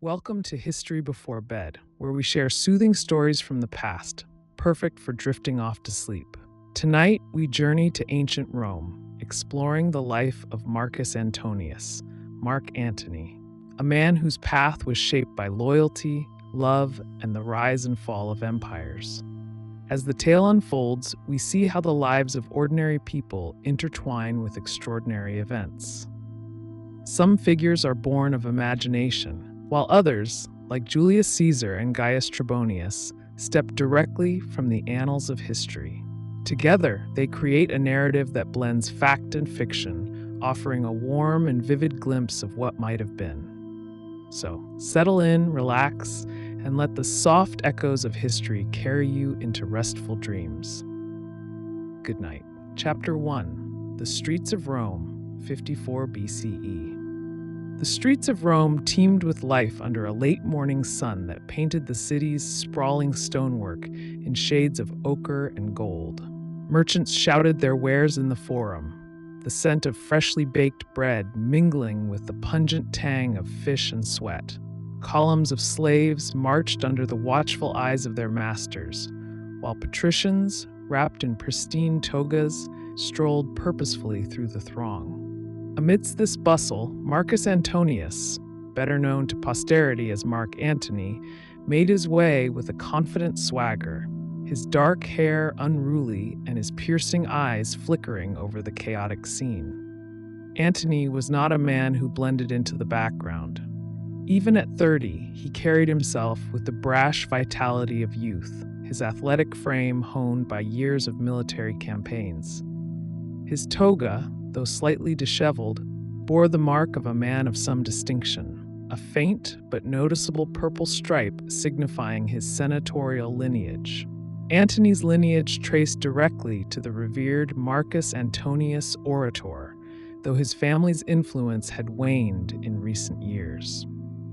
Welcome to History Before Bed, where we share soothing stories from the past, perfect for drifting off to sleep. Tonight, we journey to ancient Rome, exploring the life of Marcus Antonius, Mark Antony, a man whose path was shaped by loyalty, love, and the rise and fall of empires. As the tale unfolds, we see how the lives of ordinary people intertwine with extraordinary events. Some figures are born of imagination, while others, like Julius Caesar and Gaius Trebonius, step directly from the annals of history. Together, they create a narrative that blends fact and fiction, offering a warm and vivid glimpse of what might have been. So, settle in, relax, and let the soft echoes of history carry you into restful dreams. Good night. Chapter 1: The Streets of Rome, 54 BCE. The streets of Rome teemed with life under a late morning sun that painted the city's sprawling stonework in shades of ochre and gold. Merchants shouted their wares in the forum, the scent of freshly baked bread mingling with the pungent tang of fish and sweat. Columns of slaves marched under the watchful eyes of their masters, while patricians, wrapped in pristine togas, strolled purposefully through the throng. Amidst this bustle, Marcus Antonius, better known to posterity as Mark Antony, made his way with a confident swagger, his dark hair unruly and his piercing eyes flickering over the chaotic scene. Antony was not a man who blended into the background. Even at 30, he carried himself with the brash vitality of youth, his athletic frame honed by years of military campaigns. His toga, though slightly disheveled, bore the mark of a man of some distinction, a faint but noticeable purple stripe signifying his senatorial lineage. Antony's lineage traced directly to the revered Marcus Antonius Orator, though his family's influence had waned in recent years.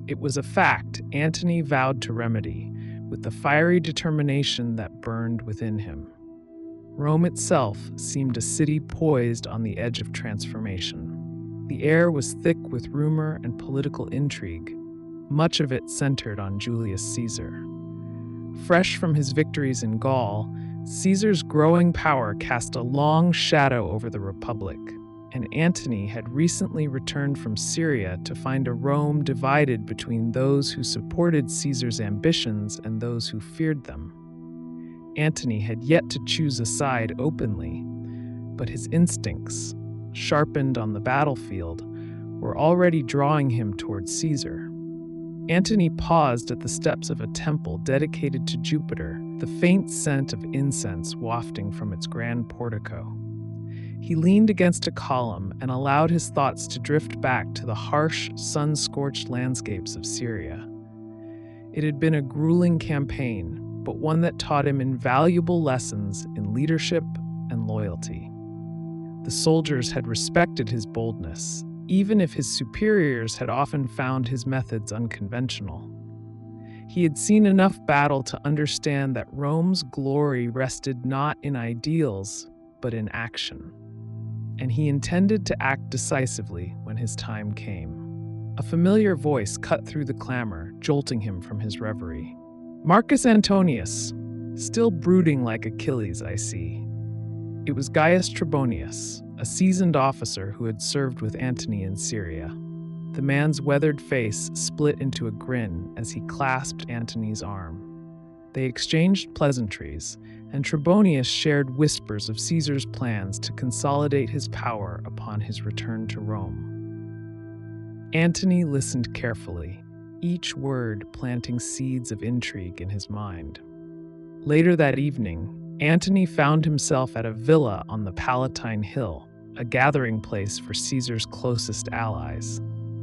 It was a fact Antony vowed to remedy, with the fiery determination that burned within him. Rome itself seemed a city poised on the edge of transformation. The air was thick with rumor and political intrigue, much of it centered on Julius Caesar. Fresh from his victories in Gaul, Caesar's growing power cast a long shadow over the Republic, and Antony had recently returned from Syria to find a Rome divided between those who supported Caesar's ambitions and those who feared them. Antony had yet to choose a side openly, but his instincts, sharpened on the battlefield, were already drawing him toward Caesar. Antony paused at the steps of a temple dedicated to Jupiter, the faint scent of incense wafting from its grand portico. He leaned against a column and allowed his thoughts to drift back to the harsh, sun-scorched landscapes of Syria. It had been a grueling campaign, but one that taught him invaluable lessons in leadership and loyalty. The soldiers had respected his boldness, even if his superiors had often found his methods unconventional. He had seen enough battle to understand that Rome's glory rested not in ideals, but in action. And he intended to act decisively when his time came. A familiar voice cut through the clamor, jolting him from his reverie. "Marcus Antonius, still brooding like Achilles, I see." It was Gaius Trebonius, a seasoned officer who had served with Antony in Syria. The man's weathered face split into a grin as he clasped Antony's arm. They exchanged pleasantries, and Trebonius shared whispers of Caesar's plans to consolidate his power upon his return to Rome. Antony listened carefully, each word planting seeds of intrigue in his mind. Later that evening, Antony found himself at a villa on the Palatine Hill, a gathering place for Caesar's closest allies.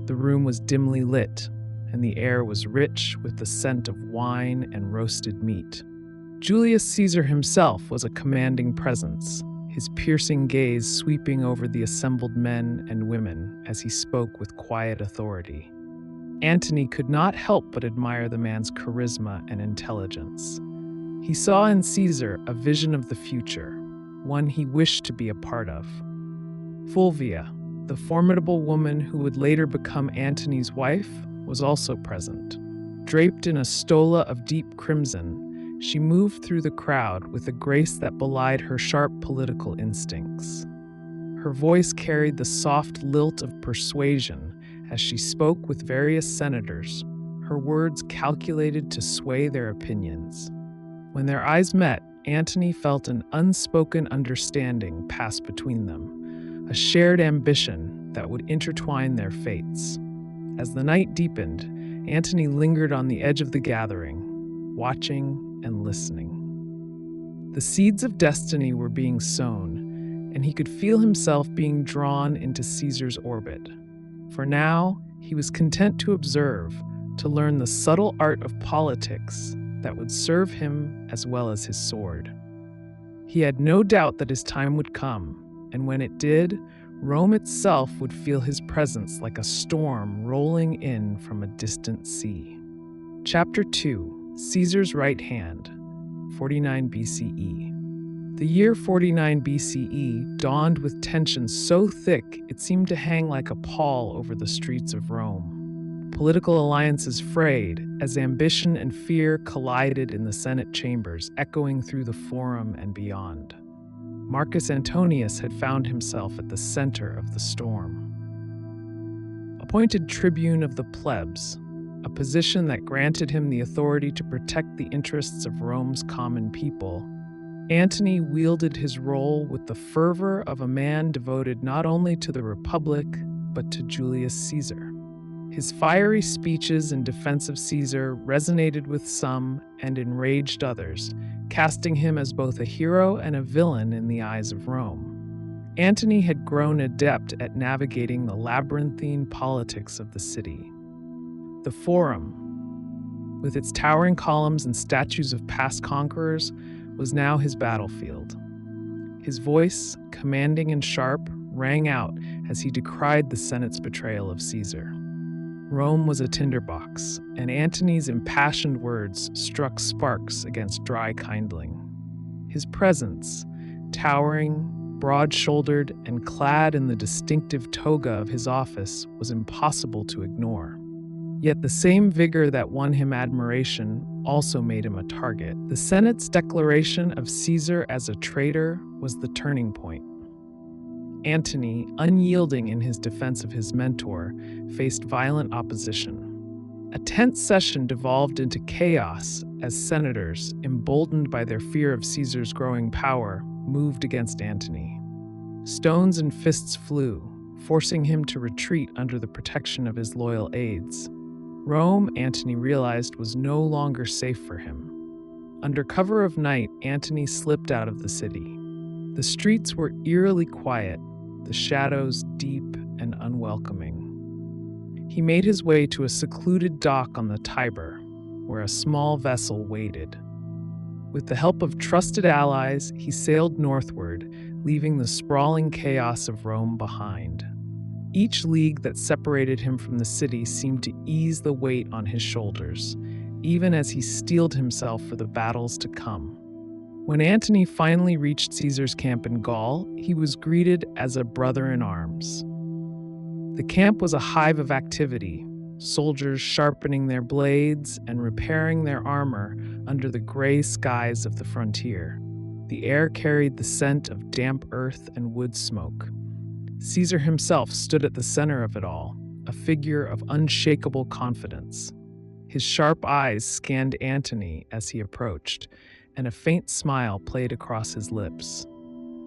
The room was dimly lit, and the air was rich with the scent of wine and roasted meat. Julius Caesar himself was a commanding presence, his piercing gaze sweeping over the assembled men and women as he spoke with quiet authority. Antony could not help but admire the man's charisma and intelligence. He saw in Caesar a vision of the future, one he wished to be a part of. Fulvia, the formidable woman who would later become Antony's wife, was also present. Draped in a stola of deep crimson, she moved through the crowd with a grace that belied her sharp political instincts. Her voice carried the soft lilt of persuasion as she spoke with various senators, her words calculated to sway their opinions. When their eyes met, Antony felt an unspoken understanding pass between them, a shared ambition that would intertwine their fates. As the night deepened, Antony lingered on the edge of the gathering, watching and listening. The seeds of destiny were being sown, and he could feel himself being drawn into Caesar's orbit. For now, he was content to observe, to learn the subtle art of politics that would serve him as well as his sword. He had no doubt that his time would come, and when it did, Rome itself would feel his presence like a storm rolling in from a distant sea. Chapter 2: Caesar's Right Hand, 49 BCE. The year 49 BCE dawned with tension so thick it seemed to hang like a pall over the streets of Rome. Political alliances frayed as ambition and fear collided in the Senate chambers, echoing through the Forum and beyond. Marcus Antonius had found himself at the center of the storm. Appointed tribune of the plebs, a position that granted him the authority to protect the interests of Rome's common people, Antony wielded his role with the fervor of a man devoted not only to the Republic, but to Julius Caesar. His fiery speeches in defense of Caesar resonated with some and enraged others, casting him as both a hero and a villain in the eyes of Rome. Antony had grown adept at navigating the labyrinthine politics of the city. The Forum, with its towering columns and statues of past conquerors, was now his battlefield. His voice, commanding and sharp, rang out as he decried the Senate's betrayal of Caesar. Rome was a tinderbox, and Antony's impassioned words struck sparks against dry kindling. His presence, towering, broad-shouldered, and clad in the distinctive toga of his office, was impossible to ignore. Yet the same vigor that won him admiration also made him a target. The Senate's declaration of Caesar as a traitor was the turning point. Antony, unyielding in his defense of his mentor, faced violent opposition. A tense session devolved into chaos as senators, emboldened by their fear of Caesar's growing power, moved against Antony. Stones and fists flew, forcing him to retreat under the protection of his loyal aides. Rome, Antony realized, was no longer safe for him. Under cover of night, Antony slipped out of the city. The streets were eerily quiet, the shadows deep and unwelcoming. He made his way to a secluded dock on the Tiber, where a small vessel waited. With the help of trusted allies, he sailed northward, leaving the sprawling chaos of Rome behind. Each league that separated him from the city seemed to ease the weight on his shoulders, even as he steeled himself for the battles to come. When Antony finally reached Caesar's camp in Gaul, he was greeted as a brother in arms. The camp was a hive of activity, soldiers sharpening their blades and repairing their armor under the gray skies of the frontier. The air carried the scent of damp earth and wood smoke. Caesar himself stood at the center of it all, a figure of unshakable confidence. His sharp eyes scanned Antony as he approached, and a faint smile played across his lips.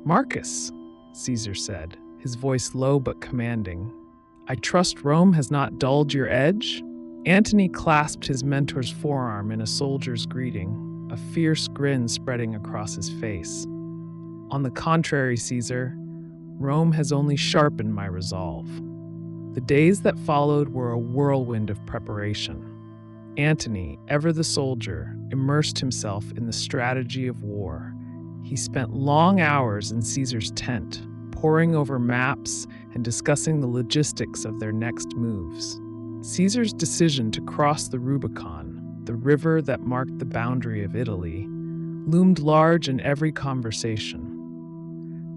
"Marcus," Caesar said, his voice low but commanding, "I trust Rome has not dulled your edge?" Antony clasped his mentor's forearm in a soldier's greeting, a fierce grin spreading across his face. "On the contrary, Caesar, Rome has only sharpened my resolve." The days that followed were a whirlwind of preparation. Antony, ever the soldier, immersed himself in the strategy of war. He spent long hours in Caesar's tent, poring over maps and discussing the logistics of their next moves. Caesar's decision to cross the Rubicon, the river that marked the boundary of Italy, loomed large in every conversation.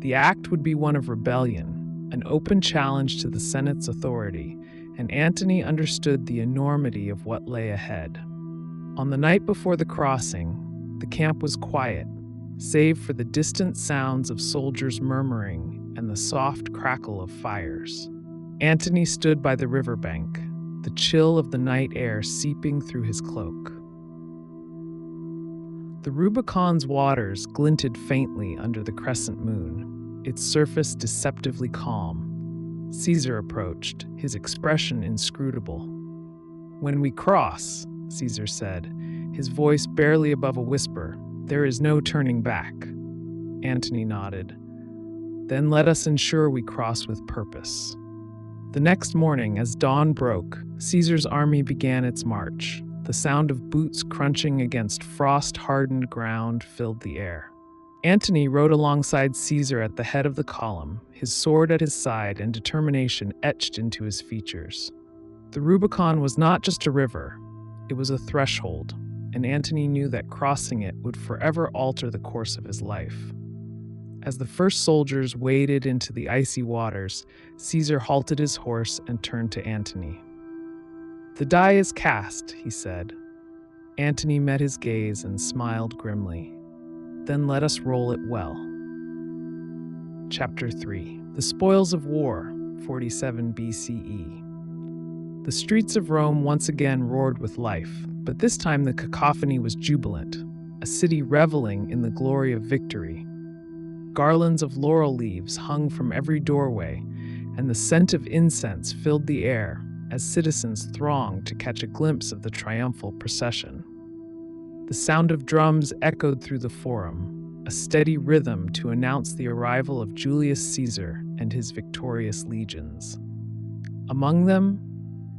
The act would be one of rebellion, an open challenge to the Senate's authority, and Antony understood the enormity of what lay ahead. On the night before the crossing, the camp was quiet, save for the distant sounds of soldiers murmuring and the soft crackle of fires. Antony stood by the riverbank, the chill of the night air seeping through his cloak. The Rubicon's waters glinted faintly under the crescent moon, its surface deceptively calm. Caesar approached, his expression inscrutable. "When we cross," Caesar said, his voice barely above a whisper, "there is no turning back." Antony nodded. "Then let us ensure we cross with purpose." The next morning, as dawn broke, Caesar's army began its march. The sound of boots crunching against frost-hardened ground filled the air. Antony rode alongside Caesar at the head of the column, his sword at his side and determination etched into his features. The Rubicon was not just a river, it was a threshold, and Antony knew that crossing it would forever alter the course of his life. As the first soldiers waded into the icy waters, Caesar halted his horse and turned to Antony. "The die is cast," he said. Antony met his gaze and smiled grimly. "Then let us roll it well." Chapter 3. The Spoils of War, 47 BCE. The streets of Rome once again roared with life, but this time the cacophony was jubilant, a city reveling in the glory of victory. Garlands of laurel leaves hung from every doorway, and the scent of incense filled the air as citizens thronged to catch a glimpse of the triumphal procession. The sound of drums echoed through the forum, a steady rhythm to announce the arrival of Julius Caesar and his victorious legions. Among them,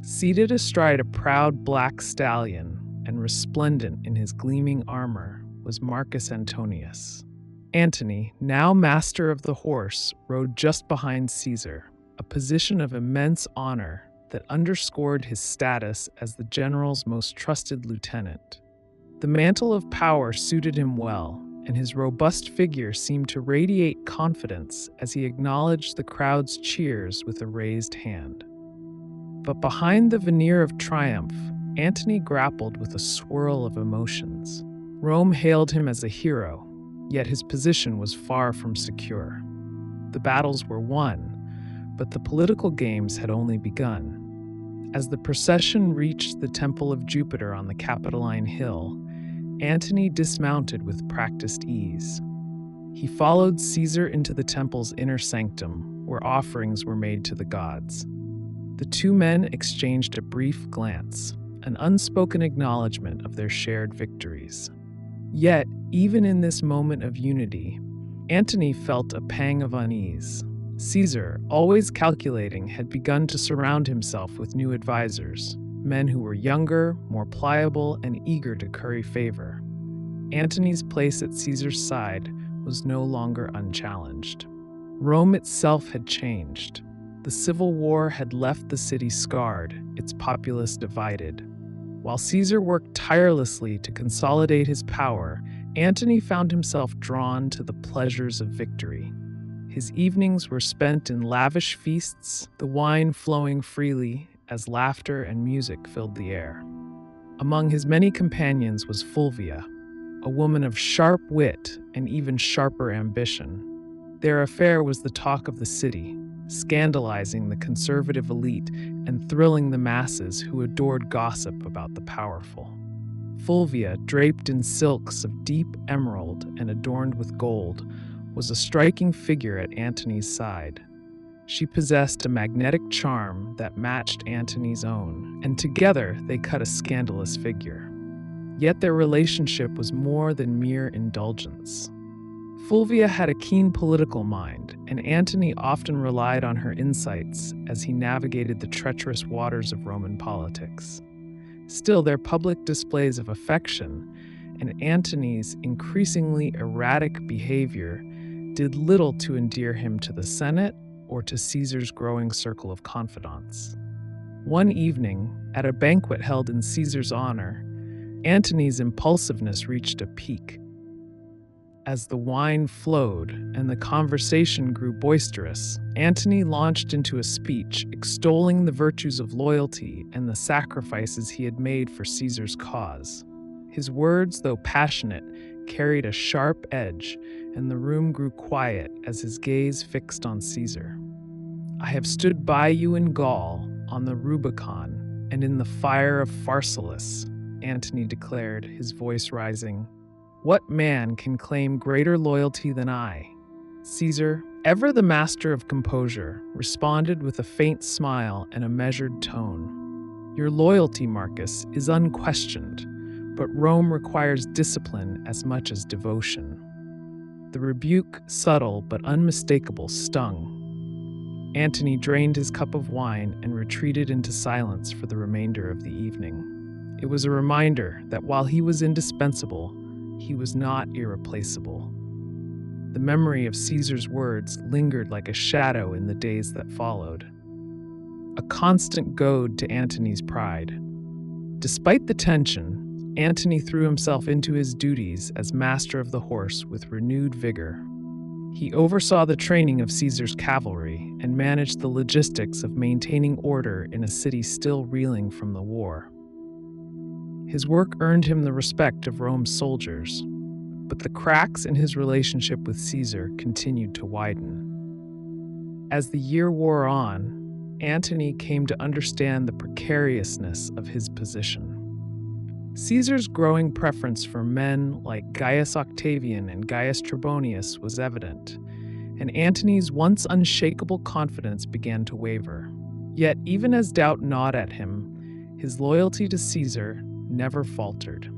seated astride a proud black stallion and resplendent in his gleaming armor, was Marcus Antonius. Antony, now master of the horse, rode just behind Caesar, a position of immense honor that underscored his status as the general's most trusted lieutenant. The mantle of power suited him well, and his robust figure seemed to radiate confidence as he acknowledged the crowd's cheers with a raised hand. But behind the veneer of triumph, Antony grappled with a swirl of emotions. Rome hailed him as a hero, yet his position was far from secure. The battles were won, but the political games had only begun. As the procession reached the Temple of Jupiter on the Capitoline Hill, Antony dismounted with practiced ease. He followed Caesar into the temple's inner sanctum, where offerings were made to the gods. The two men exchanged a brief glance, an unspoken acknowledgement of their shared victories. Yet, even in this moment of unity, Antony felt a pang of unease. Caesar, always calculating, had begun to surround himself with new advisors, men who were younger, more pliable, and eager to curry favor. Antony's place at Caesar's side was no longer unchallenged. Rome itself had changed. The civil war had left the city scarred, its populace divided. While Caesar worked tirelessly to consolidate his power, Antony found himself drawn to the pleasures of victory. His evenings were spent in lavish feasts, the wine flowing freely as laughter and music filled the air. Among his many companions was Fulvia, a woman of sharp wit and even sharper ambition. Their affair was the talk of the city, scandalizing the conservative elite and thrilling the masses who adored gossip about the powerful. Fulvia, draped in silks of deep emerald and adorned with gold, was a striking figure at Antony's side. She possessed a magnetic charm that matched Antony's own, and together they cut a scandalous figure. Yet their relationship was more than mere indulgence. Fulvia had a keen political mind, and Antony often relied on her insights as he navigated the treacherous waters of Roman politics. Still, their public displays of affection and Antony's increasingly erratic behavior did little to endear him to the Senate or to Caesar's growing circle of confidants. One evening, at a banquet held in Caesar's honor, Antony's impulsiveness reached a peak. As the wine flowed and the conversation grew boisterous, Antony launched into a speech extolling the virtues of loyalty and the sacrifices he had made for Caesar's cause. His words, though passionate, carried a sharp edge, and the room grew quiet as his gaze fixed on Caesar. "I have stood by you in Gaul, on the Rubicon, and in the fire of Pharsalus," Antony declared, his voice rising. "What man can claim greater loyalty than I?" Caesar, ever the master of composure, responded with a faint smile and a measured tone. "Your loyalty, Marcus, is unquestioned, but Rome requires discipline as much as devotion." The rebuke, subtle but unmistakable, stung. Antony drained his cup of wine and retreated into silence for the remainder of the evening. It was a reminder that while he was indispensable, he was not irreplaceable. The memory of Caesar's words lingered like a shadow in the days that followed, a constant goad to Antony's pride. Despite the tension, Antony threw himself into his duties as master of the horse with renewed vigor. He oversaw the training of Caesar's cavalry and managed the logistics of maintaining order in a city still reeling from the war. His work earned him the respect of Rome's soldiers, but the cracks in his relationship with Caesar continued to widen. As the year wore on, Antony came to understand the precariousness of his position. Caesar's growing preference for men like Gaius Octavian and Gaius Trebonius was evident, and Antony's once unshakable confidence began to waver. Yet, even as doubt gnawed at him, his loyalty to Caesar never faltered.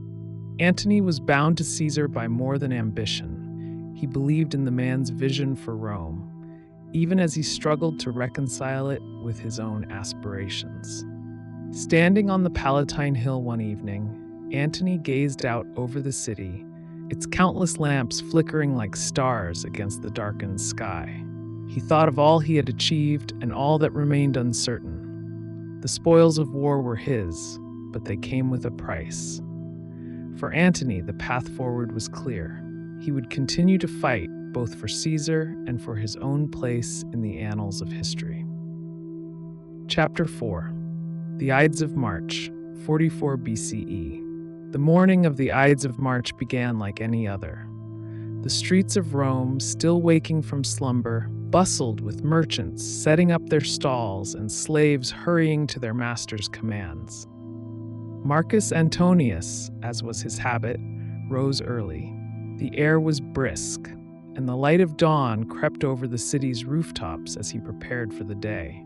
Antony was bound to Caesar by more than ambition. He believed in the man's vision for Rome, even as he struggled to reconcile it with his own aspirations. Standing on the Palatine Hill one evening, Antony gazed out over the city, its countless lamps flickering like stars against the darkened sky. He thought of all he had achieved and all that remained uncertain. The spoils of war were his, but they came with a price. For Antony, the path forward was clear. He would continue to fight both for Caesar and for his own place in the annals of history. Chapter 4. The Ides of March, 44 BCE. The morning of the Ides of March began like any other. The streets of Rome, still waking from slumber, bustled with merchants setting up their stalls and slaves hurrying to their masters' commands. Marcus Antonius, as was his habit, rose early. The air was brisk, and the light of dawn crept over the city's rooftops as he prepared for the day.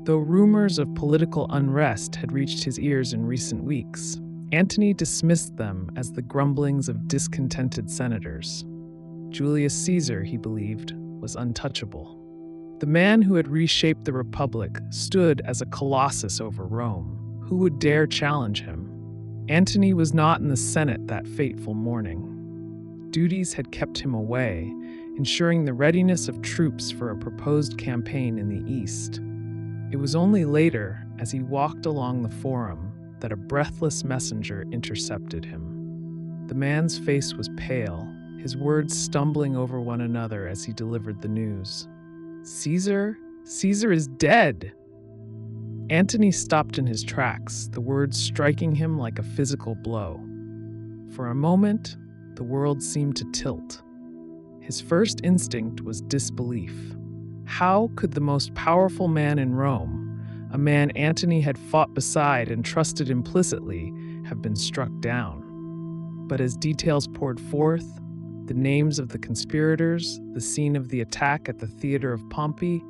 Though rumors of political unrest had reached his ears in recent weeks, Antony dismissed them as the grumblings of discontented senators. Julius Caesar, he believed, was untouchable. The man who had reshaped the Republic stood as a colossus over Rome. Who would dare challenge him? Antony was not in the Senate that fateful morning. Duties had kept him away, ensuring the readiness of troops for a proposed campaign in the east. It was only later, as he walked along the forum, that a breathless messenger intercepted him. The man's face was pale, his words stumbling over one another as he delivered the news. "Caesar? Caesar is dead!" Antony stopped in his tracks, the words striking him like a physical blow. For a moment, the world seemed to tilt. His first instinct was disbelief. How could the most powerful man in Rome, a man Antony had fought beside and trusted implicitly, have been struck down? But as details poured forth, the names of the conspirators, the scene of the attack at the theater of Pompey,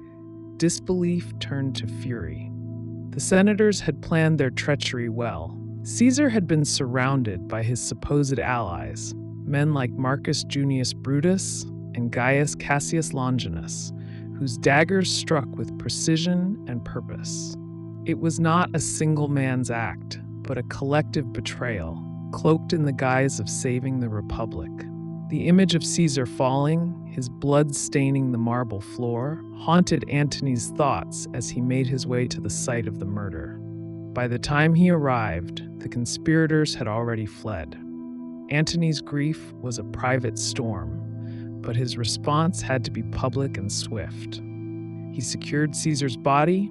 disbelief turned to fury. The senators had planned their treachery well. Caesar had been surrounded by his supposed allies, men like Marcus Junius Brutus and Gaius Cassius Longinus, whose daggers struck with precision and purpose. It was not a single man's act, but a collective betrayal, cloaked in the guise of saving the Republic. The image of Caesar falling, his blood staining the marble floor, haunted Antony's thoughts as he made his way to the site of the murder. By the time he arrived, the conspirators had already fled. Antony's grief was a private storm, but his response had to be public and swift. He secured Caesar's body,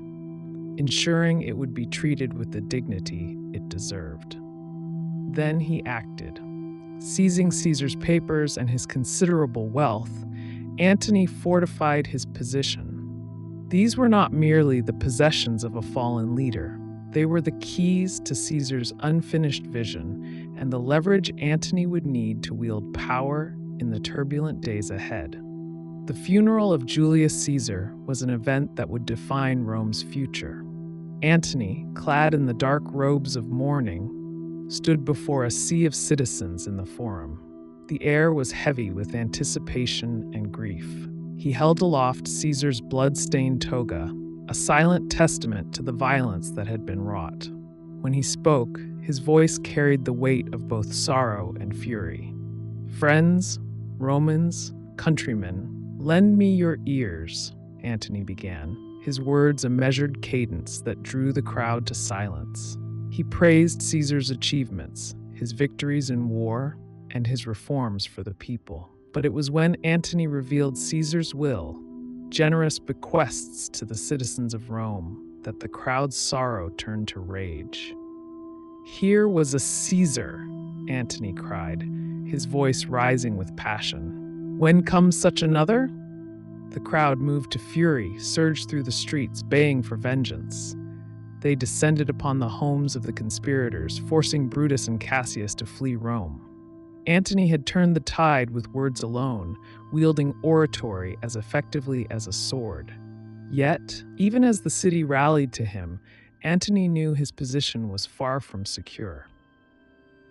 ensuring it would be treated with the dignity it deserved. Then he acted. Seizing Caesar's papers and his considerable wealth, Antony fortified his position. These were not merely the possessions of a fallen leader. They were the keys to Caesar's unfinished vision and the leverage Antony would need to wield power in the turbulent days ahead. The funeral of Julius Caesar was an event that would define Rome's future. Antony, clad in the dark robes of mourning, stood before a sea of citizens in the Forum. The air was heavy with anticipation and grief. He held aloft Caesar's blood-stained toga, a silent testament to the violence that had been wrought. When he spoke, his voice carried the weight of both sorrow and fury. "Friends, Romans, countrymen, lend me your ears," Antony began, his words a measured cadence that drew the crowd to silence. He praised Caesar's achievements, his victories in war, and his reforms for the people. But it was when Antony revealed Caesar's will, generous bequests to the citizens of Rome, that the crowd's sorrow turned to rage. "Here was a Caesar," Antony cried, his voice rising with passion. "When comes such another?" The crowd moved to fury, surged through the streets, baying for vengeance. They descended upon the homes of the conspirators, forcing Brutus and Cassius to flee Rome. Antony had turned the tide with words alone, wielding oratory as effectively as a sword. Yet, even as the city rallied to him, Antony knew his position was far from secure.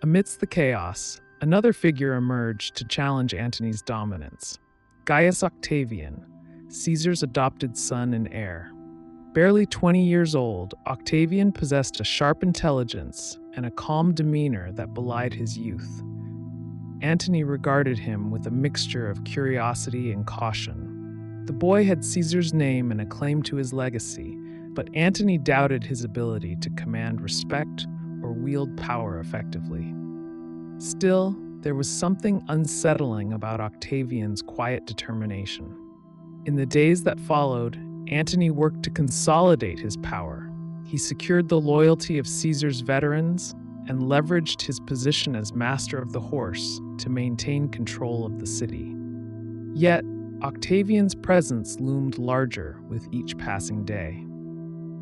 Amidst the chaos, another figure emerged to challenge Antony's dominance: Gaius Octavian, Caesar's adopted son and heir. Barely 20 years old, Octavian possessed a sharp intelligence and a calm demeanor that belied his youth. Antony regarded him with a mixture of curiosity and caution. The boy had Caesar's name and a claim to his legacy, but Antony doubted his ability to command respect or wield power effectively. Still, there was something unsettling about Octavian's quiet determination. In the days that followed, Antony worked to consolidate his power. He secured the loyalty of Caesar's veterans and leveraged his position as master of the horse to maintain control of the city. Yet, Octavian's presence loomed larger with each passing day.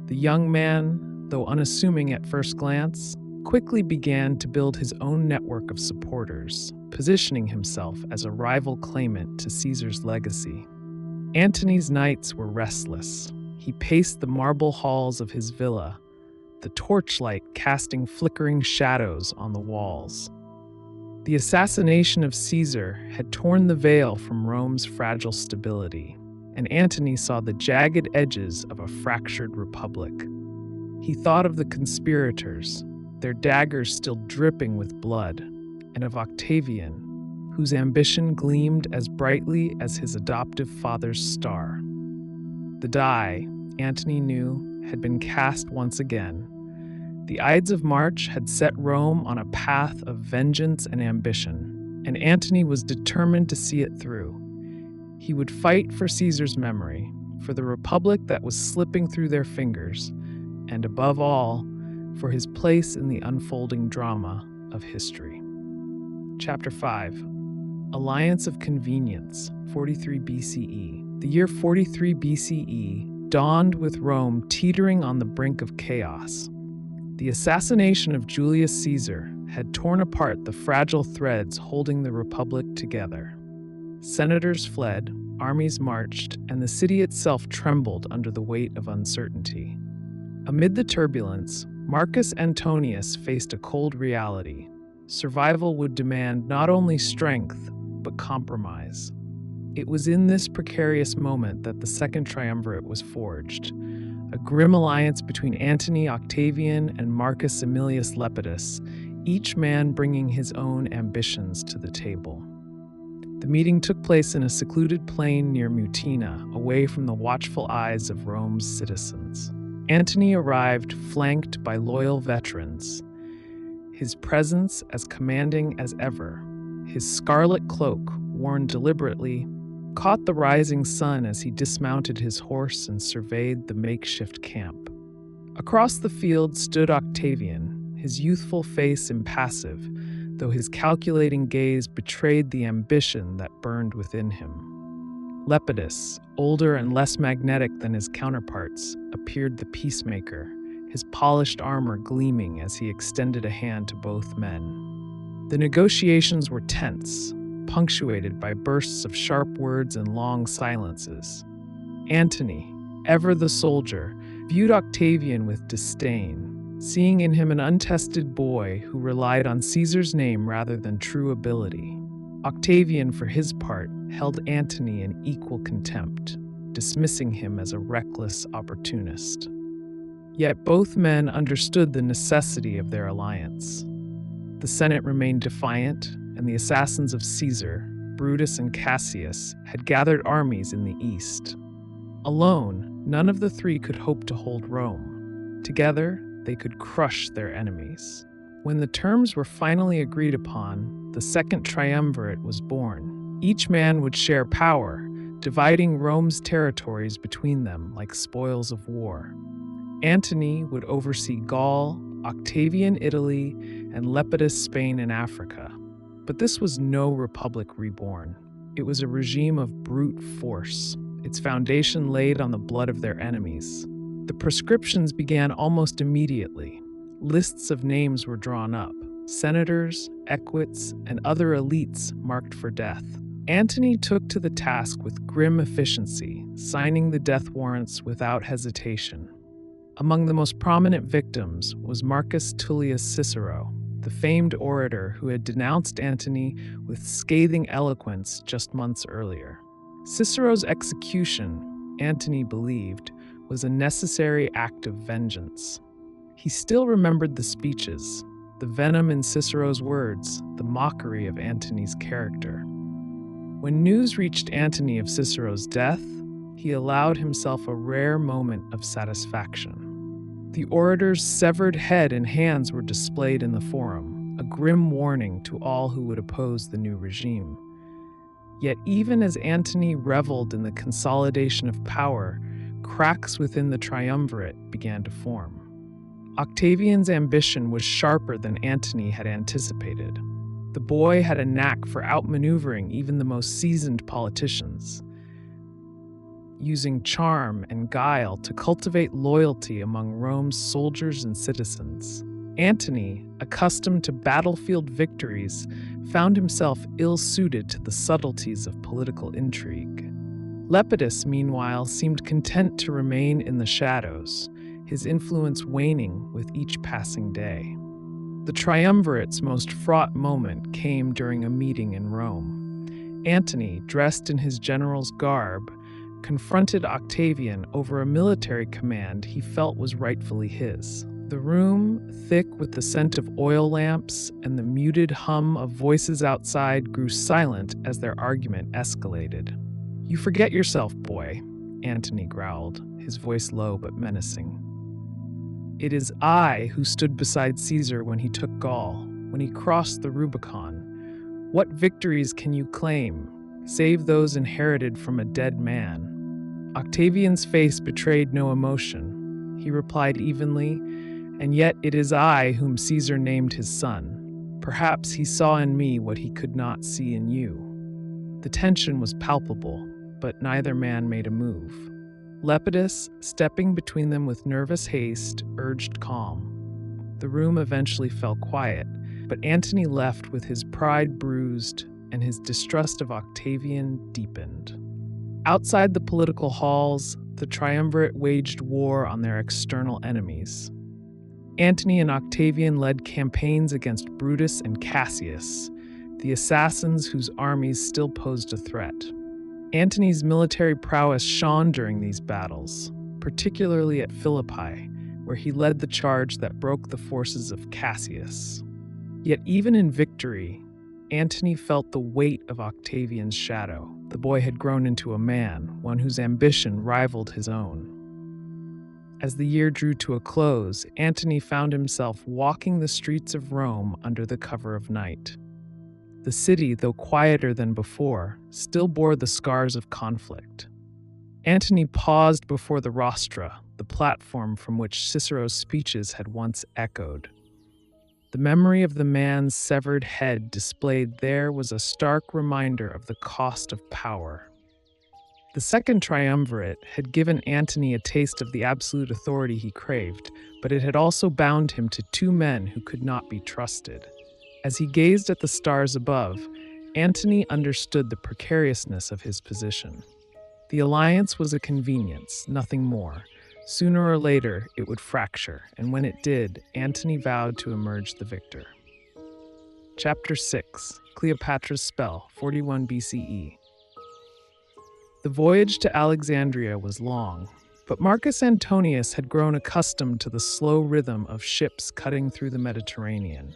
The young man, though unassuming at first glance, quickly began to build his own network of supporters, positioning himself as a rival claimant to Caesar's legacy. Antony's nights were restless. He paced the marble halls of his villa, the torchlight casting flickering shadows on the walls. The assassination of Caesar had torn the veil from Rome's fragile stability, and Antony saw the jagged edges of a fractured republic. He thought of the conspirators, their daggers still dripping with blood, and of Octavian, whose ambition gleamed as brightly as his adoptive father's star. The die, Antony knew, had been cast once again. The Ides of March had set Rome on a path of vengeance and ambition, and Antony was determined to see it through. He would fight for Caesar's memory, for the republic that was slipping through their fingers, and above all, for his place in the unfolding drama of history. Chapter 5. Alliance of Convenience, 43 BCE. The year 43 BCE dawned with Rome teetering on the brink of chaos. The assassination of Julius Caesar had torn apart the fragile threads holding the republic together. Senators fled, armies marched, and the city itself trembled under the weight of uncertainty. Amid the turbulence, Marcus Antonius faced a cold reality. Survival would demand not only strength, but compromise. It was in this precarious moment that the Second Triumvirate was forged, a grim alliance between Antony Octavian and Marcus Aemilius Lepidus, each man bringing his own ambitions to the table. The meeting took place in a secluded plain near Mutina, away from the watchful eyes of Rome's citizens. Antony arrived flanked by loyal veterans, his presence as commanding as ever. His scarlet cloak, worn deliberately, caught the rising sun as he dismounted his horse and surveyed the makeshift camp. Across the field stood Octavian, his youthful face impassive, though his calculating gaze betrayed the ambition that burned within him. Lepidus, older and less magnetic than his counterparts, appeared the peacemaker, his polished armor gleaming as he extended a hand to both men. The negotiations were tense, punctuated by bursts of sharp words and long silences. Antony, ever the soldier, viewed Octavian with disdain, seeing in him an untested boy who relied on Caesar's name rather than true ability. Octavian, for his part, held Antony in equal contempt, dismissing him as a reckless opportunist. Yet both men understood the necessity of their alliance. The Senate remained defiant, and the assassins of Caesar, Brutus and Cassius, had gathered armies in the east. Alone, none of the three could hope to hold Rome. Together, they could crush their enemies. When the terms were finally agreed upon, the second triumvirate was born. Each man would share power, dividing Rome's territories between them like spoils of war. Antony would oversee Gaul, Octavian Italy, and Lepidus Spain and Africa. But this was no republic reborn. It was a regime of brute force, its foundation laid on the blood of their enemies. The proscriptions began almost immediately. Lists of names were drawn up, senators, equites, and other elites marked for death. Antony took to the task with grim efficiency, signing the death warrants without hesitation. Among the most prominent victims was Marcus Tullius Cicero, the famed orator who had denounced Antony with scathing eloquence just months earlier. Cicero's execution, Antony believed, was a necessary act of vengeance. He still remembered the speeches, the venom in Cicero's words, the mockery of Antony's character. When news reached Antony of Cicero's death, he allowed himself a rare moment of satisfaction. The orator's severed head and hands were displayed in the forum, a grim warning to all who would oppose the new regime. Yet even as Antony reveled in the consolidation of power, cracks within the triumvirate began to form. Octavian's ambition was sharper than Antony had anticipated. The boy had a knack for outmaneuvering even the most seasoned politicians, using charm and guile to cultivate loyalty among Rome's soldiers and citizens. Antony, accustomed to battlefield victories, found himself ill-suited to the subtleties of political intrigue. Lepidus, meanwhile, seemed content to remain in the shadows, his influence waning with each passing day. The triumvirate's most fraught moment came during a meeting in Rome. Antony, dressed in his general's garb, confronted Octavian over a military command he felt was rightfully his. The room, thick with the scent of oil lamps and the muted hum of voices outside, grew silent as their argument escalated. "You forget yourself, boy," Antony growled, his voice low but menacing. "It is I who stood beside Caesar when he took Gaul, when he crossed the Rubicon. What victories can you claim, save those inherited from a dead man?" Octavian's face betrayed no emotion. He replied evenly, "And yet it is I whom Caesar named his son. Perhaps he saw in me what he could not see in you." The tension was palpable, but neither man made a move. Lepidus, stepping between them with nervous haste, urged calm. The room eventually fell quiet, but Antony left with his pride bruised and his distrust of Octavian deepened. Outside the political halls, the triumvirate waged war on their external enemies. Antony and Octavian led campaigns against Brutus and Cassius, the assassins whose armies still posed a threat. Antony's military prowess shone during these battles, particularly at Philippi, where he led the charge that broke the forces of Cassius. Yet even in victory, Antony felt the weight of Octavian's shadow. The boy had grown into a man, one whose ambition rivaled his own. As the year drew to a close, Antony found himself walking the streets of Rome under the cover of night. The city, though quieter than before, still bore the scars of conflict. Antony paused before the rostra, the platform from which Cicero's speeches had once echoed. The memory of the man's severed head displayed there was a stark reminder of the cost of power. The second triumvirate had given Antony a taste of the absolute authority he craved, but it had also bound him to two men who could not be trusted. As he gazed at the stars above, Antony understood the precariousness of his position. The alliance was a convenience, nothing more. Sooner or later, it would fracture, and when it did, Antony vowed to emerge the victor. Chapter 6, Cleopatra's Spell, 41 BCE. The voyage to Alexandria was long, but Marcus Antonius had grown accustomed to the slow rhythm of ships cutting through the Mediterranean.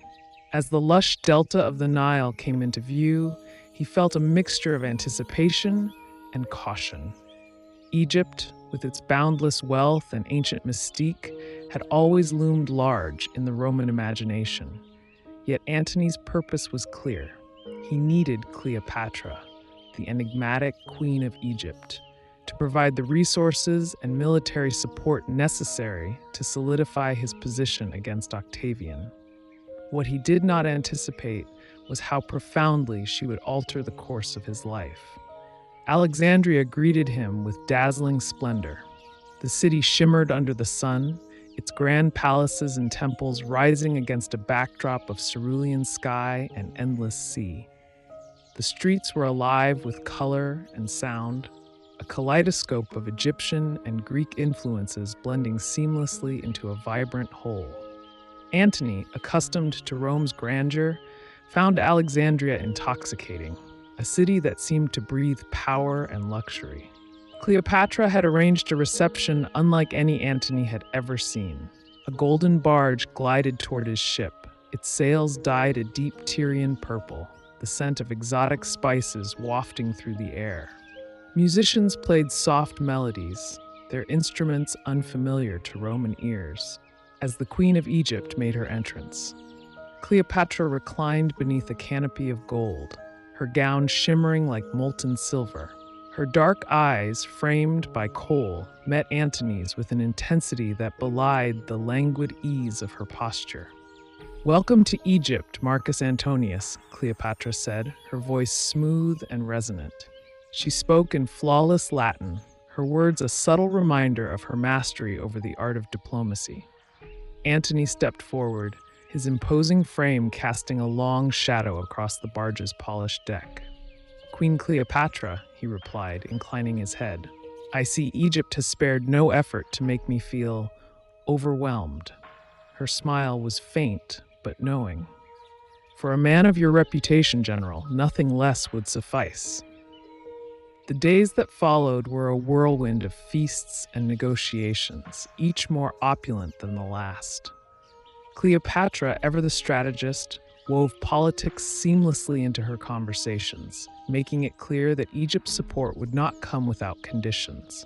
As the lush delta of the Nile came into view, he felt a mixture of anticipation and caution. Egypt, with its boundless wealth and ancient mystique, had always loomed large in the Roman imagination. Yet Antony's purpose was clear. He needed Cleopatra, the enigmatic queen of Egypt, to provide the resources and military support necessary to solidify his position against Octavian. What he did not anticipate was how profoundly she would alter the course of his life. Alexandria greeted him with dazzling splendor. The city shimmered under the sun, its grand palaces and temples rising against a backdrop of cerulean sky and endless sea. The streets were alive with color and sound, a kaleidoscope of Egyptian and Greek influences blending seamlessly into a vibrant whole. Antony, accustomed to Rome's grandeur, found Alexandria intoxicating, a city that seemed to breathe power and luxury. Cleopatra had arranged a reception unlike any Antony had ever seen. A golden barge glided toward his ship, its sails dyed a deep Tyrian purple, the scent of exotic spices wafting through the air. Musicians played soft melodies, their instruments unfamiliar to Roman ears, as the Queen of Egypt made her entrance. Cleopatra reclined beneath a canopy of gold, her gown shimmering like molten silver. Her dark eyes, framed by kohl, met Antony's with an intensity that belied the languid ease of her posture. "Welcome to Egypt, Marcus Antonius," Cleopatra said, her voice smooth and resonant. She spoke in flawless Latin, her words a subtle reminder of her mastery over the art of diplomacy. Antony stepped forward, his imposing frame casting a long shadow across the barge's polished deck. "Queen Cleopatra," he replied, inclining his head, "I see Egypt has spared no effort to make me feel overwhelmed." Her smile was faint, but knowing. "For a man of your reputation, General, nothing less would suffice." The days that followed were a whirlwind of feasts and negotiations, each more opulent than the last. Cleopatra, ever the strategist, wove politics seamlessly into her conversations, making it clear that Egypt's support would not come without conditions.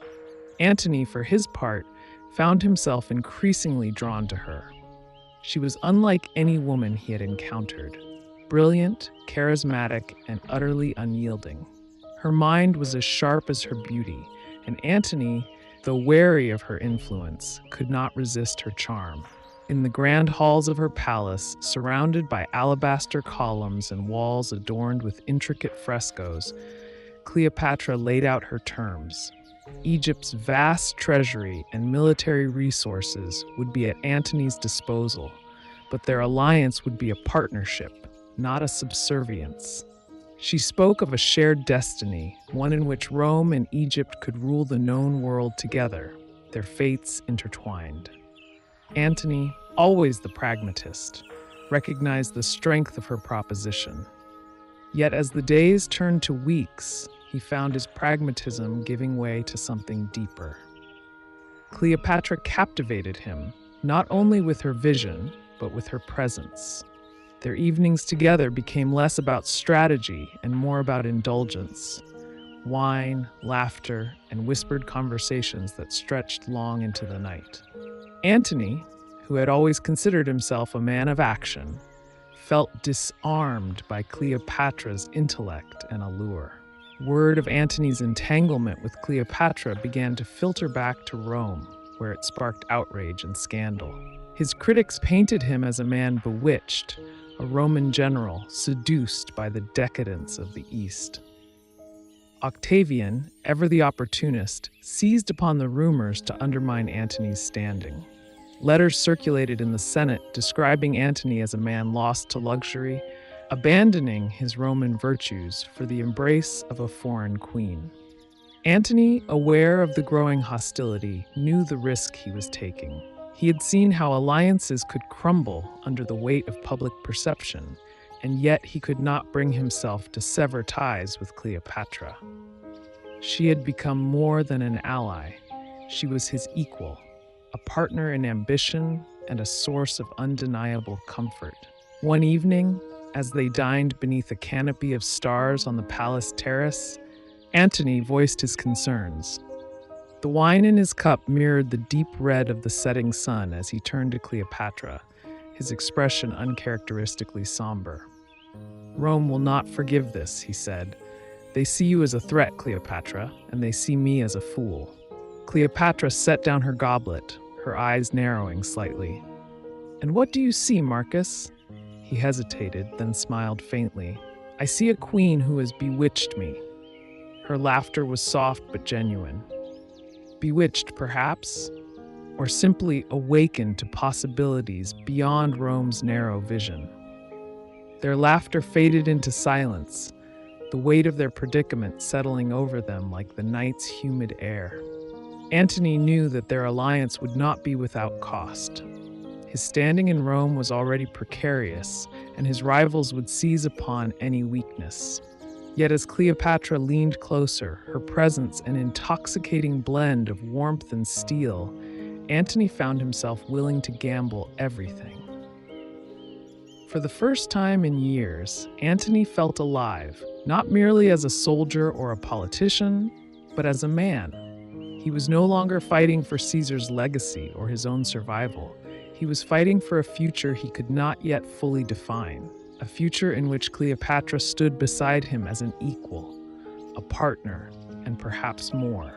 Antony, for his part, found himself increasingly drawn to her. She was unlike any woman he had encountered, brilliant, charismatic, and utterly unyielding. Her mind was as sharp as her beauty, and Antony, though wary of her influence, could not resist her charm. In the grand halls of her palace, surrounded by alabaster columns and walls adorned with intricate frescoes, Cleopatra laid out her terms. Egypt's vast treasury and military resources would be at Antony's disposal, but their alliance would be a partnership, not a subservience. She spoke of a shared destiny, one in which Rome and Egypt could rule the known world together, their fates intertwined. Antony, always the pragmatist, recognized the strength of her proposition. Yet as the days turned to weeks, he found his pragmatism giving way to something deeper. Cleopatra captivated him, not only with her vision, but with her presence. Their evenings together became less about strategy and more about indulgence. wine, laughter, and whispered conversations that stretched long into the night. Antony, who had always considered himself a man of action, felt disarmed by Cleopatra's intellect and allure. Word of Antony's entanglement with Cleopatra began to filter back to Rome, where it sparked outrage and scandal. His critics painted him as a man bewitched, a Roman general seduced by the decadence of the East. Octavian, ever the opportunist, seized upon the rumors to undermine Antony's standing. Letters circulated in the Senate describing Antony as a man lost to luxury, abandoning his Roman virtues for the embrace of a foreign queen. Antony, aware of the growing hostility, knew the risk he was taking. He had seen how alliances could crumble under the weight of public perception, and yet he could not bring himself to sever ties with Cleopatra. She had become more than an ally. She was his equal, a partner in ambition and a source of undeniable comfort. One evening, as they dined beneath a canopy of stars on the palace terrace, Antony voiced his concerns. The wine in his cup mirrored the deep red of the setting sun as he turned to Cleopatra, his expression uncharacteristically somber. "Rome will not forgive this," he said. "They see you as a threat, Cleopatra, and they see me as a fool." Cleopatra set down her goblet, her eyes narrowing slightly. "And what do you see, Marcus?" He hesitated, then smiled faintly. "I see a queen who has bewitched me." Her laughter was soft but genuine. Bewitched, perhaps, or simply awakened to possibilities beyond Rome's narrow vision. Their laughter faded into silence, the weight of their predicament settling over them like the night's humid air. Antony knew that their alliance would not be without cost. His standing in Rome was already precarious, and his rivals would seize upon any weakness. Yet as Cleopatra leaned closer, her presence an intoxicating blend of warmth and steel, Antony found himself willing to gamble everything. For the first time in years, Antony felt alive, not merely as a soldier or a politician, but as a man. He was no longer fighting for Caesar's legacy or his own survival. He was fighting for a future he could not yet fully define, a future in which Cleopatra stood beside him as an equal, a partner, and perhaps more.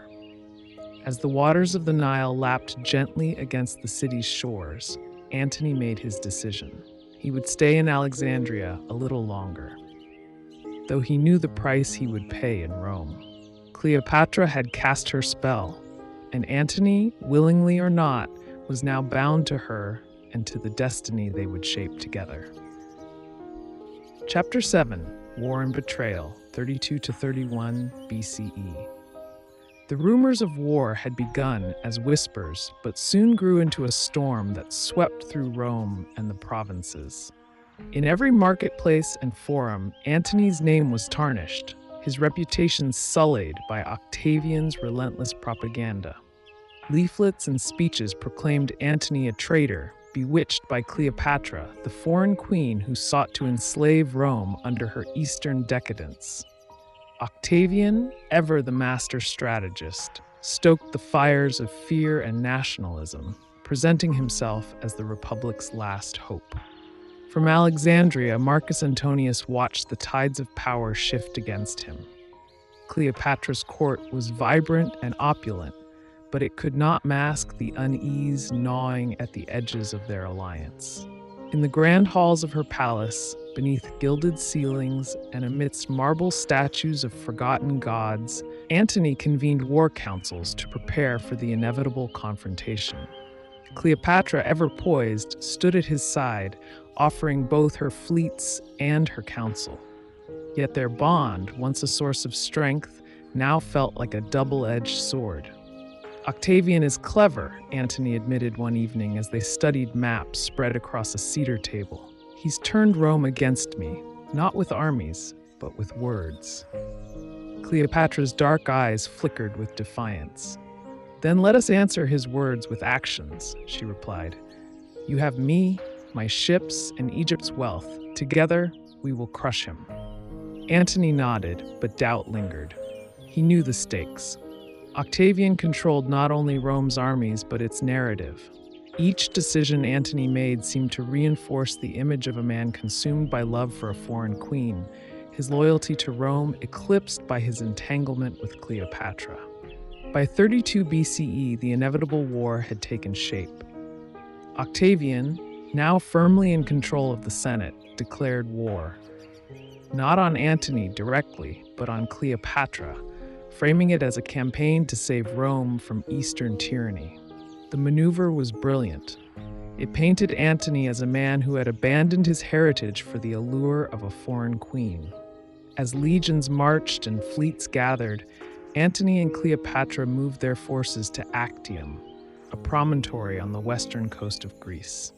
As the waters of the Nile lapped gently against the city's shores, Antony made his decision. He would stay in Alexandria a little longer, though he knew the price he would pay in Rome. Cleopatra had cast her spell, and Antony, willingly or not, was now bound to her and to the destiny they would shape together. Chapter 7, War and Betrayal, 32 to 31 BCE. The rumors of war had begun as whispers, but soon grew into a storm that swept through Rome and the provinces. In every marketplace and forum, Antony's name was tarnished, his reputation sullied by Octavian's relentless propaganda. Leaflets and speeches proclaimed Antony a traitor, bewitched by Cleopatra, the foreign queen who sought to enslave Rome under her Eastern decadence. Octavian, ever the master strategist, stoked the fires of fear and nationalism, presenting himself as the Republic's last hope. From Alexandria, Marcus Antonius watched the tides of power shift against him. Cleopatra's court was vibrant and opulent, but it could not mask the unease gnawing at the edges of their alliance. In the grand halls of her palace, beneath gilded ceilings and amidst marble statues of forgotten gods, Antony convened war councils to prepare for the inevitable confrontation. Cleopatra, ever poised, stood at his side, offering both her fleets and her counsel. Yet their bond, once a source of strength, now felt like a double-edged sword. "Octavian is clever," Antony admitted one evening as they studied maps spread across a cedar table. "He's turned Rome against me, not with armies, but with words." Cleopatra's dark eyes flickered with defiance. "Then let us answer his words with actions," she replied. "You have me, my ships, and Egypt's wealth. Together, we will crush him." Antony nodded, but doubt lingered. He knew the stakes. Octavian controlled not only Rome's armies, but its narrative. Each decision Antony made seemed to reinforce the image of a man consumed by love for a foreign queen, his loyalty to Rome eclipsed by his entanglement with Cleopatra. By 32 BCE, the inevitable war had taken shape. Octavian, now firmly in control of the Senate, declared war. Not on Antony directly, but on Cleopatra, framing it as a campaign to save Rome from Eastern tyranny. The maneuver was brilliant. It painted Antony as a man who had abandoned his heritage for the allure of a foreign queen. As legions marched and fleets gathered, Antony and Cleopatra moved their forces to Actium, a promontory on the western coast of Greece.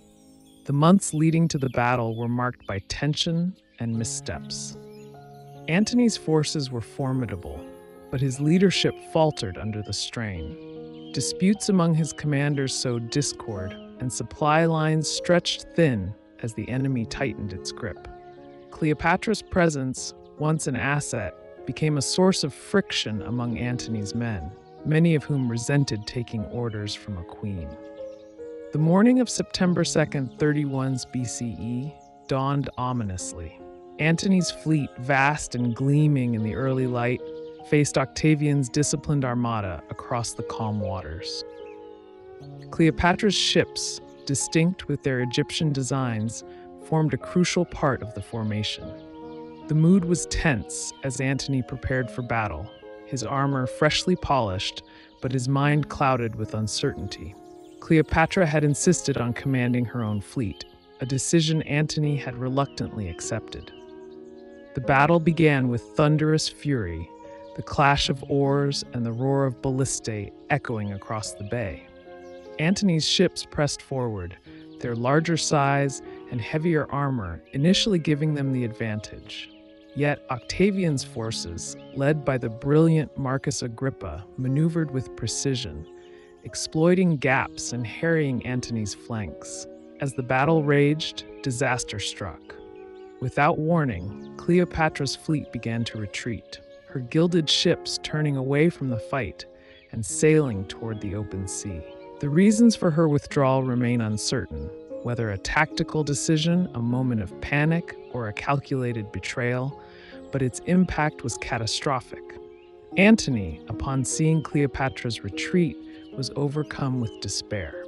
The months leading to the battle were marked by tension and missteps. Antony's forces were formidable, but his leadership faltered under the strain. Disputes among his commanders sowed discord, and supply lines stretched thin as the enemy tightened its grip. Cleopatra's presence, once an asset, became a source of friction among Antony's men, many of whom resented taking orders from a queen. The morning of September 2nd, 31 BCE, dawned ominously. Antony's fleet, vast and gleaming in the early light, faced Octavian's disciplined armada across the calm waters. Cleopatra's ships, distinct with their Egyptian designs, formed a crucial part of the formation. The mood was tense as Antony prepared for battle, his armor freshly polished, but his mind clouded with uncertainty. Cleopatra had insisted on commanding her own fleet, a decision Antony had reluctantly accepted. The battle began with thunderous fury, the clash of oars and the roar of ballistae echoing across the bay. Antony's ships pressed forward, their larger size and heavier armor initially giving them the advantage. Yet Octavian's forces, led by the brilliant Marcus Agrippa, maneuvered with precision, exploiting gaps and harrying Antony's flanks. As the battle raged, disaster struck. Without warning, Cleopatra's fleet began to retreat, her gilded ships turning away from the fight and sailing toward the open sea. The reasons for her withdrawal remain uncertain, whether a tactical decision, a moment of panic, or a calculated betrayal, but its impact was catastrophic. Antony, upon seeing Cleopatra's retreat, was overcome with despair.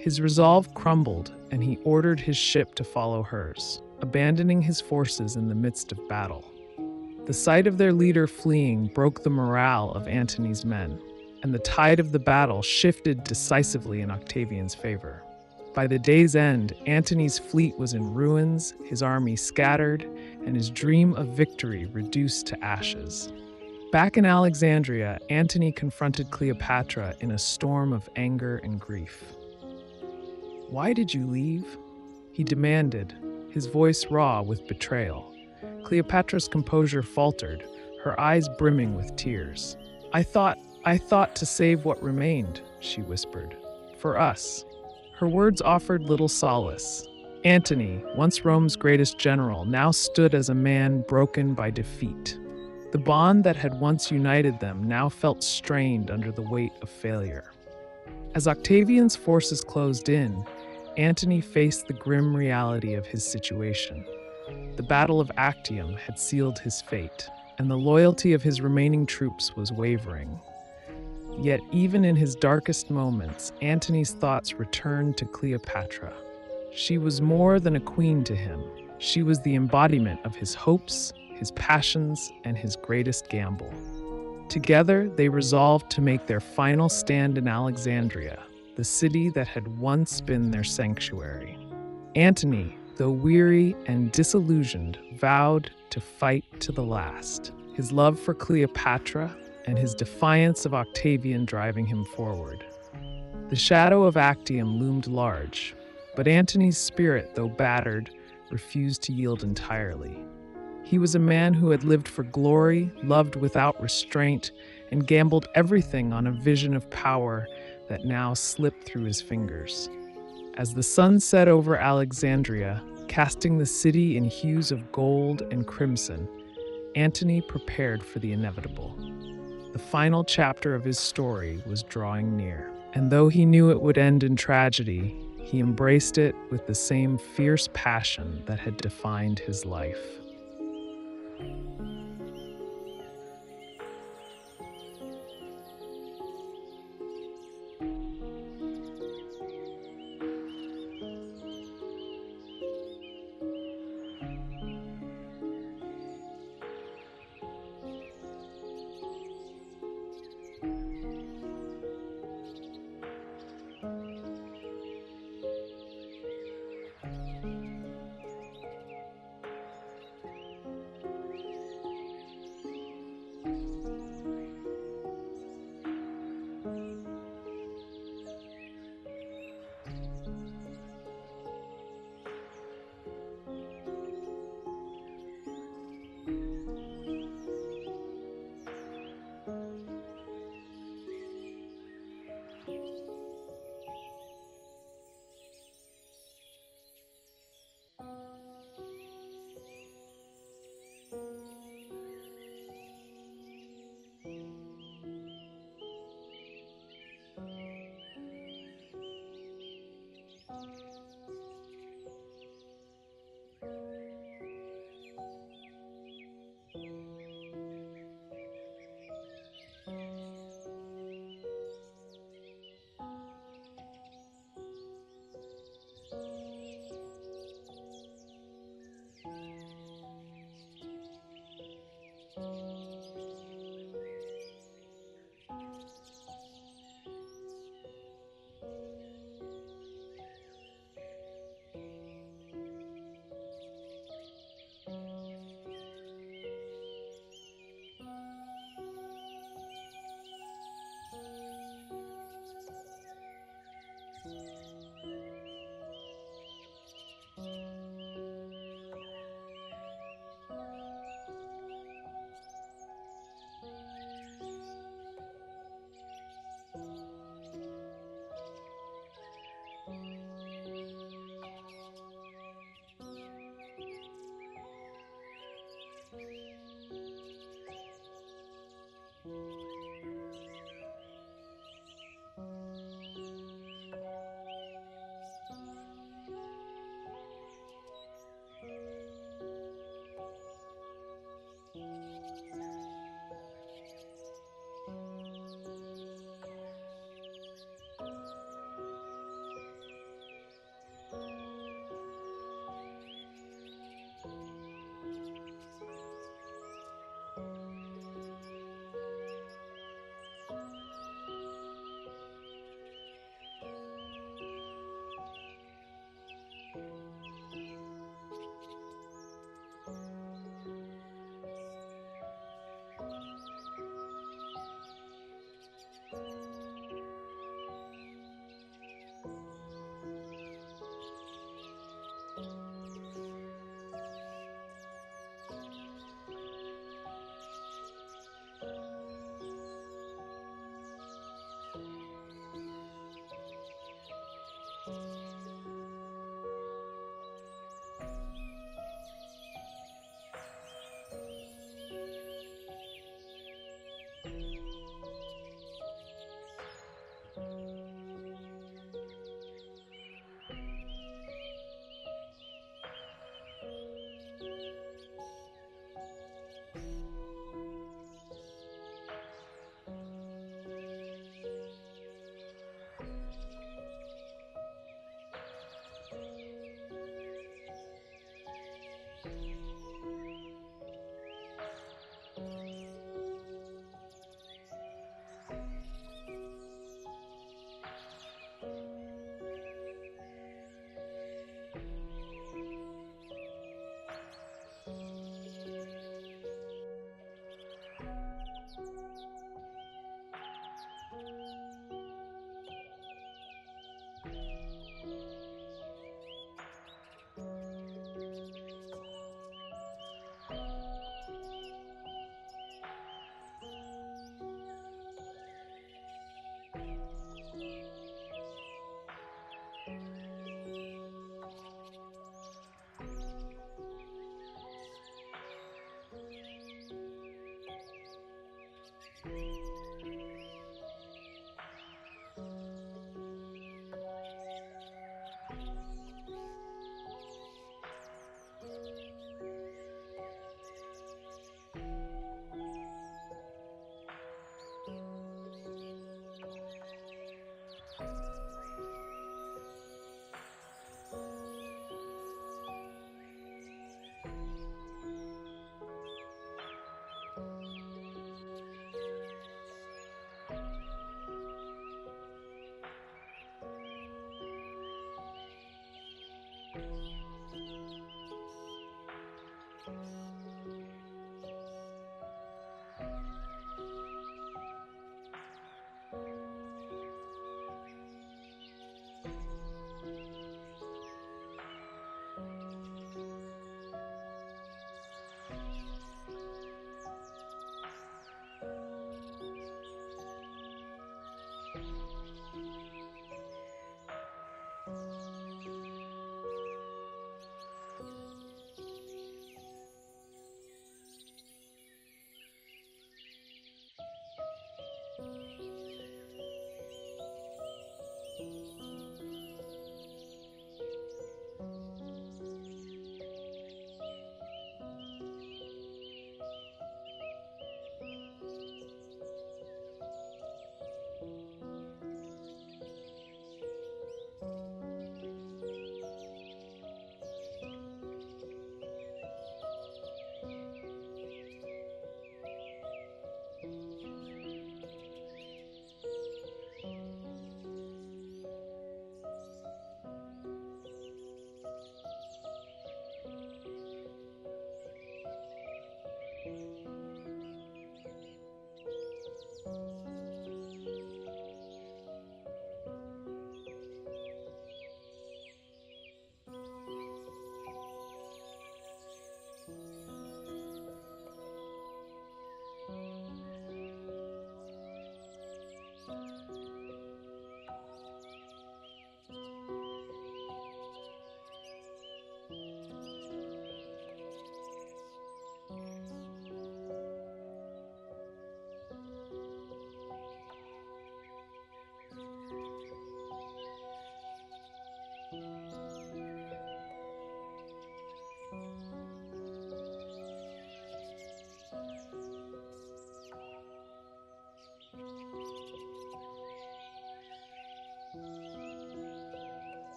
His resolve crumbled, and he ordered his ship to follow hers, abandoning his forces in the midst of battle. The sight of their leader fleeing broke the morale of Antony's men, and the tide of the battle shifted decisively in Octavian's favor. By the day's end, Antony's fleet was in ruins, his army scattered, and his dream of victory reduced to ashes. Back in Alexandria, Antony confronted Cleopatra in a storm of anger and grief. "Why did you leave?" he demanded, his voice raw with betrayal. Cleopatra's composure faltered, her eyes brimming with tears. I thought to save what remained," she whispered. "For us." Her words offered little solace. Antony, once Rome's greatest general, now stood as a man broken by defeat. The bond that had once united them now felt strained under the weight of failure. As Octavian's forces closed in, Antony faced the grim reality of his situation. The Battle of Actium had sealed his fate, and the loyalty of his remaining troops was wavering. Yet even in his darkest moments, Antony's thoughts returned to Cleopatra. She was more than a queen to him. She was the embodiment of his hopes, his passions, and his greatest gamble. Together, they resolved to make their final stand in Alexandria, the city that had once been their sanctuary. Antony, though weary and disillusioned, vowed to fight to the last, his love for Cleopatra and his defiance of Octavian driving him forward. The shadow of Actium loomed large, but Antony's spirit, though battered, refused to yield entirely. He was a man who had lived for glory, loved without restraint, and gambled everything on a vision of power that now slipped through his fingers. As the sun set over Alexandria, casting the city in hues of gold and crimson, Antony prepared for the inevitable. The final chapter of his story was drawing near, and though he knew it would end in tragedy, he embraced it with the same fierce passion that had defined his life.